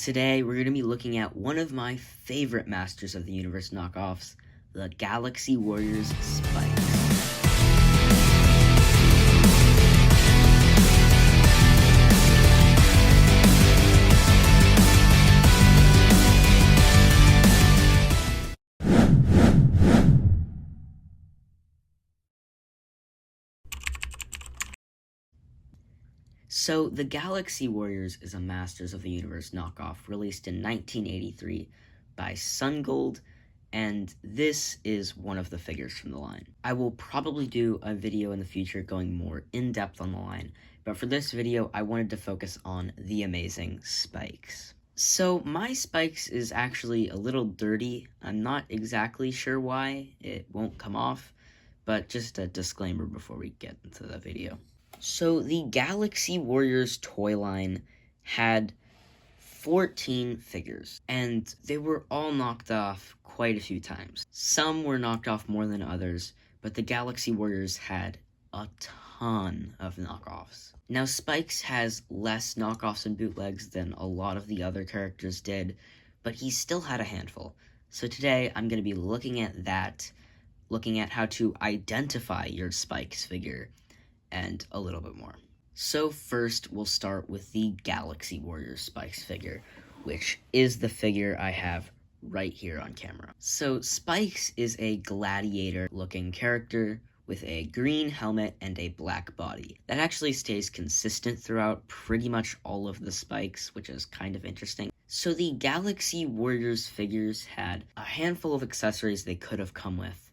Today, we're going to be looking at one of my favorite Masters of the Universe knockoffs, the Galaxy Warriors Spikes. So, the Galaxy Warriors is a Masters of the Universe knockoff released in 1983 by SunGold, and this is one of the figures from the line. I will probably do a video in the future going more in-depth on the line, but for this video, I wanted to focus on the amazing Spikes. So, my Spikes is actually a little dirty. I'm not exactly sure why. It won't come off, but just a disclaimer before we get into the video. So, the Galaxy Warriors toy line had 14 figures, and they were all knocked off quite a few times. Some were knocked off more than others, but the Galaxy Warriors had a ton of knockoffs. Now, Spikes has less knockoffs and bootlegs than a lot of the other characters did, but he still had a handful. So today, I'm going to be looking at that, looking at how to identify your Spikes figure, and a little bit more. So first, we'll start with the Galaxy Warriors Spikes figure, which is the figure I have right here on camera. So Spikes is a gladiator-looking character with a green helmet and a black body. That actually stays consistent throughout pretty much all of the Spikes, which is kind of interesting. So the Galaxy Warriors figures had a handful of accessories they could have come with.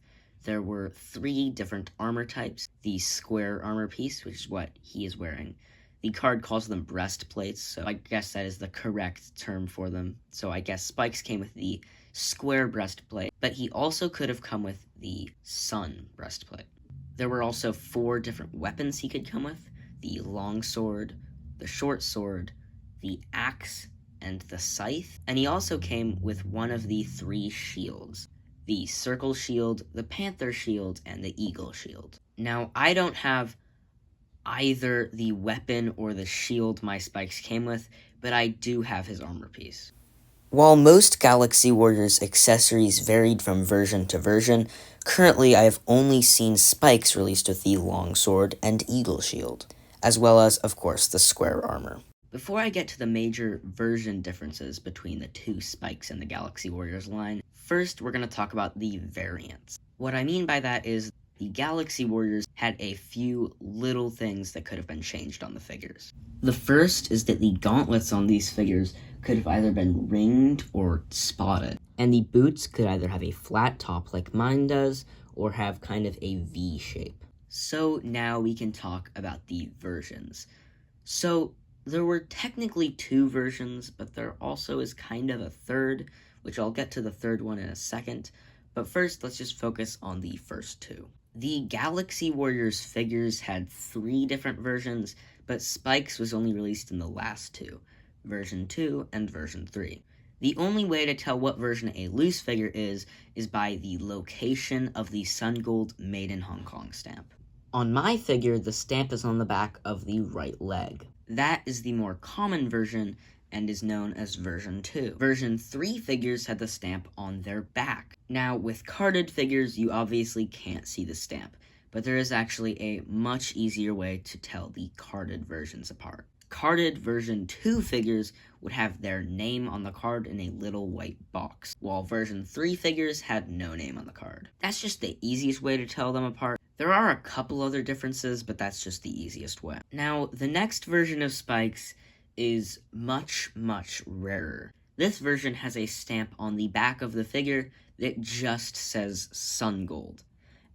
There were 3 different armor types. The square armor piece, which is what he is wearing. The card calls them breastplates, so I guess that is the correct term for them. So I guess Spikes came with the square breastplate, but he also could have come with the sun breastplate. There were also 4 different weapons he could come with: the long sword, the short sword, the axe, and the scythe. And he also came with one of the 3 shields: the circle shield, the panther shield, and the eagle shield. Now, I don't have either the weapon or the shield my Spikes came with, but I do have his armor piece. While most Galaxy Warriors accessories varied from version to version, currently I have only seen Spikes released with the long sword and eagle shield, as well as, of course, the square armor. Before I get to the major version differences between the 2 Spikes in the Galaxy Warriors line, first we're going to talk about the variants. What I mean by that is the Galaxy Warriors had a few little things that could have been changed on the figures. The first is that the gauntlets on these figures could have either been ringed or spotted, and the boots could either have a flat top like mine does, or have kind of a V shape. So now we can talk about the versions. So there were technically 2 versions, but there also is kind of a third, which I'll get to the third one in a second. But first, let's just focus on the first 2. The Galaxy Warriors figures had 3 different versions, but Spikes was only released in the last 2, version 2 and version 3. The only way to tell what version a loose figure is by the location of the SunGold Made in Hong Kong stamp. On my figure, the stamp is on the back of the right leg. That is the more common version and is known as version 2. Version 3 figures had the stamp on their back. Now, with carded figures, you obviously can't see the stamp, but there is actually a much easier way to tell the carded versions apart. Carded version 2 figures would have their name on the card in a little white box, while version 3 figures had no name on the card. That's just the easiest way to tell them apart. There are a couple other differences, but that's just the easiest way. Now, the next version of Spikes is much, much rarer. This version has a stamp on the back of the figure that just says SunGold,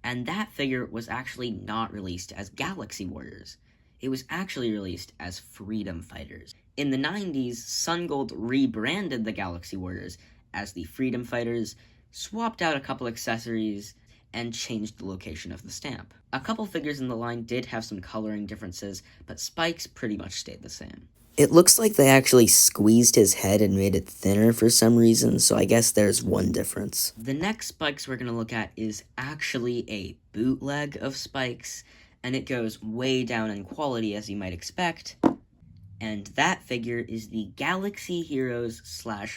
and that figure was actually not released as Galaxy Warriors. It was actually released as Freedom Fighters. In the 90s, SunGold rebranded the Galaxy Warriors as the Freedom Fighters, swapped out a couple accessories, and changed the location of the stamp. A couple figures in the line did have some coloring differences, but Spikes pretty much stayed the same. It looks like they actually squeezed his head and made it thinner for some reason, so I guess there's one difference. The next Spikes we're going to look at is actually a bootleg of Spikes, and it goes way down in quality as you might expect. And that figure is the Galaxy Heroes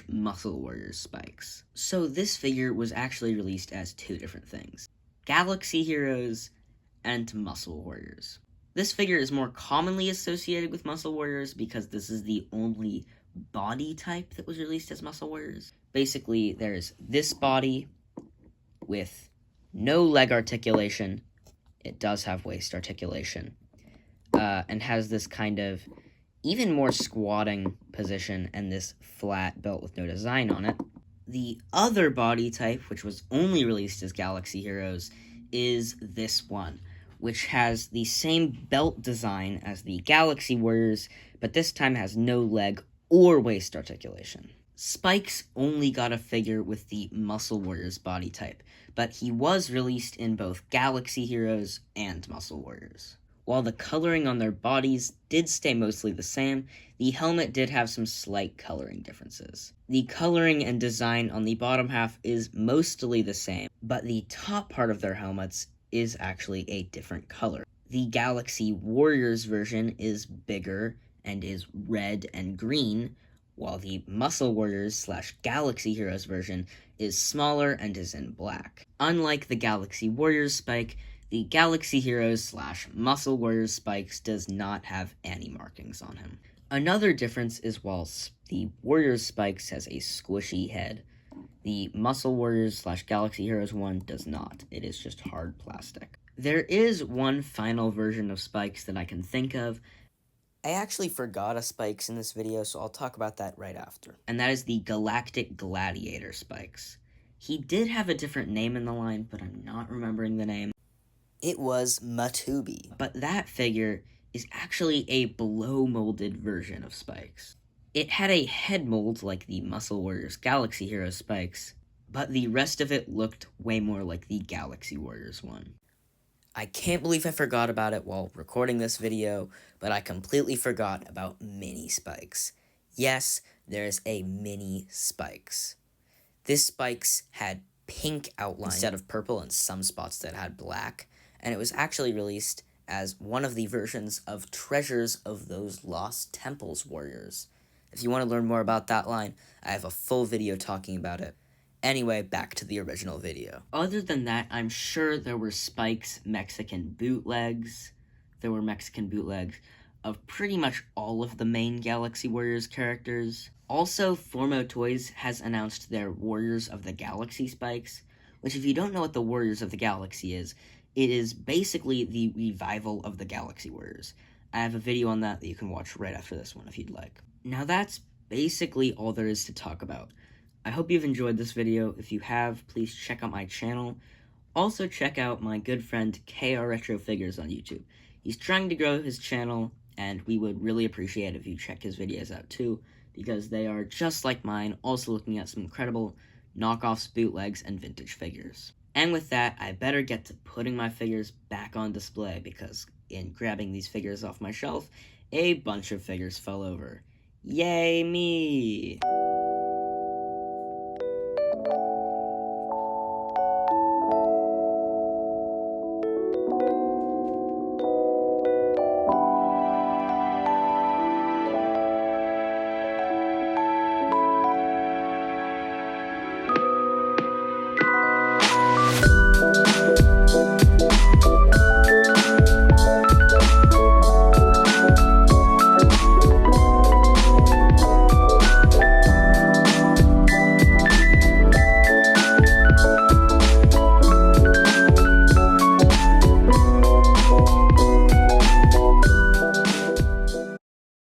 / Muscle Warriors Spikes. So this figure was actually released as two different things: Galaxy Heroes and Muscle Warriors. This figure is more commonly associated with Muscle Warriors because this is the only body type that was released as Muscle Warriors. Basically, there's this body with no leg articulation. It does have waist articulation, and has this kind of even more squatting position and this flat belt with no design on it. The other body type, which was only released as Galaxy Heroes, is this one, which has the same belt design as the Galaxy Warriors, but this time has no leg or waist articulation. Spikes only got a figure with the Muscle Warriors body type, but he was released in both Galaxy Heroes and Muscle Warriors. While the coloring on their bodies did stay mostly the same, the helmet did have some slight coloring differences. The coloring and design on the bottom half is mostly the same, but the top part of their helmets is actually a different color. The Galaxy Warriors version is bigger and is red and green, while the Muscle Warriors / Galaxy Heroes version is smaller and is in black. Unlike the Galaxy Warriors Spike, the Galaxy Heroes / Muscle Warriors Spikes does not have any markings on him. Another difference is while the Warriors Spikes has a squishy head, the Muscle Warriors / Galaxy Heroes one does not. It is just hard plastic. There is one final version of Spikes that I can think of. I actually forgot a Spikes in this video, so I'll talk about that right after. And that is the Galactic Gladiator Spikes. He did have a different name in the line, but I'm not remembering the name. It was Matubi. But that figure is actually a blow-molded version of Spikes. It had a head mold like the Muscle Warriors Galaxy Heroes Spikes, but the rest of it looked way more like the Galaxy Warriors one. I can't believe I forgot about it while recording this video, but I completely forgot about Mini Spikes. Yes, there's a Mini Spikes. This Spikes had pink outline instead of purple and some spots that had black, and it was actually released as one of the versions of Treasures of Those Lost Temples Warriors. If you want to learn more about that line, I have a full video talking about it. Anyway, back to the original video. Other than that, I'm sure there were Spikes Mexican bootlegs. There were Mexican bootlegs of pretty much all of the main Galaxy Warriors characters. Also, Formo Toys has announced their Warriors of the Galaxy Spikes, which if you don't know what the Warriors of the Galaxy is, it is basically the revival of the Galaxy Warriors. I have a video on that you can watch right after this one if you'd like. Now that's basically all there is to talk about. I hope you've enjoyed this video. If you have, please check out my channel. Also check out my good friend KR Retro Figures on YouTube. He's trying to grow his channel, and we would really appreciate it if you check his videos out too, because they are just like mine, also looking at some incredible knockoffs, bootlegs, and vintage figures. And with that, I better get to putting my figures back on display, because in grabbing these figures off my shelf, a bunch of figures fell over. Yay me!